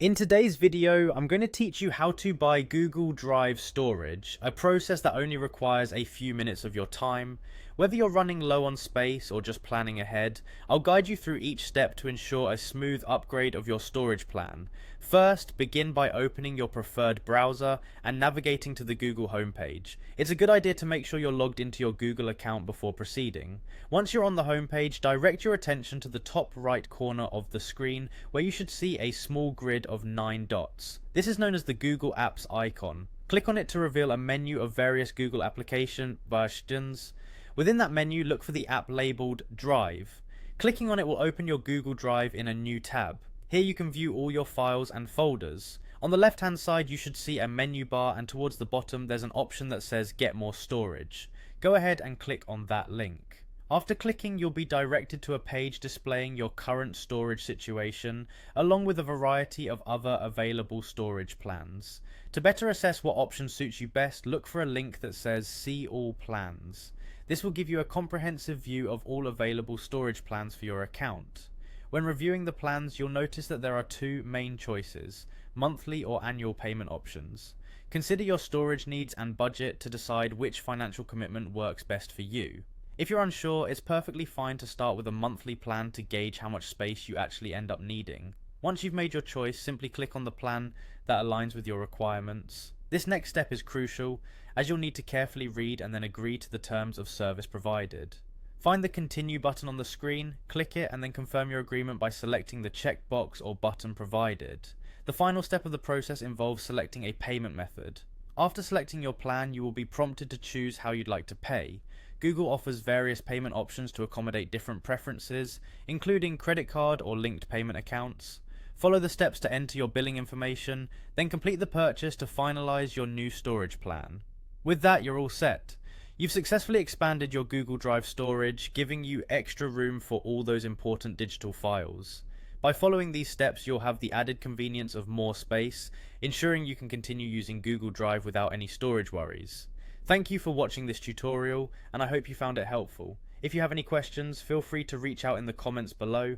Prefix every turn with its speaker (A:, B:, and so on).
A: In today's video, I'm going to teach you how to buy Google Drive storage, a process that only requires a few minutes of your time. Whether you're running low on space or just planning ahead, I'll guide you through each step to ensure a smooth upgrade of your storage plan. First, begin by opening your preferred browser and navigating to the Google homepage. It's a good idea to make sure you're logged into your Google account before proceeding. Once you're on the homepage, direct your attention to the top right corner of the screen where you should see a small grid of 9 dots. This is known as the Google Apps icon. Click on it to reveal a menu of various Google application versions. Within that menu, look for the app labeled Drive. Clicking on it will open your Google Drive in a new tab. Here you can view all your files and folders. On the left hand side you should see a menu bar, and towards the bottom there's an option that says Get More Storage. Go ahead and click on that link. After clicking, you'll be directed to a page displaying your current storage situation, along with a variety of other available storage plans. To better assess what option suits you best, look for a link that says See All Plans. This will give you a comprehensive view of all available storage plans for your account. When reviewing the plans, you'll notice that there are two main choices: monthly or annual payment options. Consider your storage needs and budget to decide which financial commitment works best for you. If you're unsure, it's perfectly fine to start with a monthly plan to gauge how much space you actually end up needing. Once you've made your choice, simply click on the plan that aligns with your requirements. This next step is crucial, as you'll need to carefully read and then agree to the terms of service provided. Find the Continue button on the screen, click it, and then confirm your agreement by selecting the checkbox or button provided. The final step of the process involves selecting a payment method. After selecting your plan, you will be prompted to choose how you'd like to pay. Google offers various payment options to accommodate different preferences, including credit card or linked payment accounts. Follow the steps to enter your billing information, then complete the purchase to finalize your new storage plan. With that, you're all set. You've successfully expanded your Google Drive storage, giving you extra room for all those important digital files. By following these steps, you'll have the added convenience of more space, ensuring you can continue using Google Drive without any storage worries. Thank you for watching this tutorial, and I hope you found it helpful. If you have any questions, feel free to reach out in the comments below.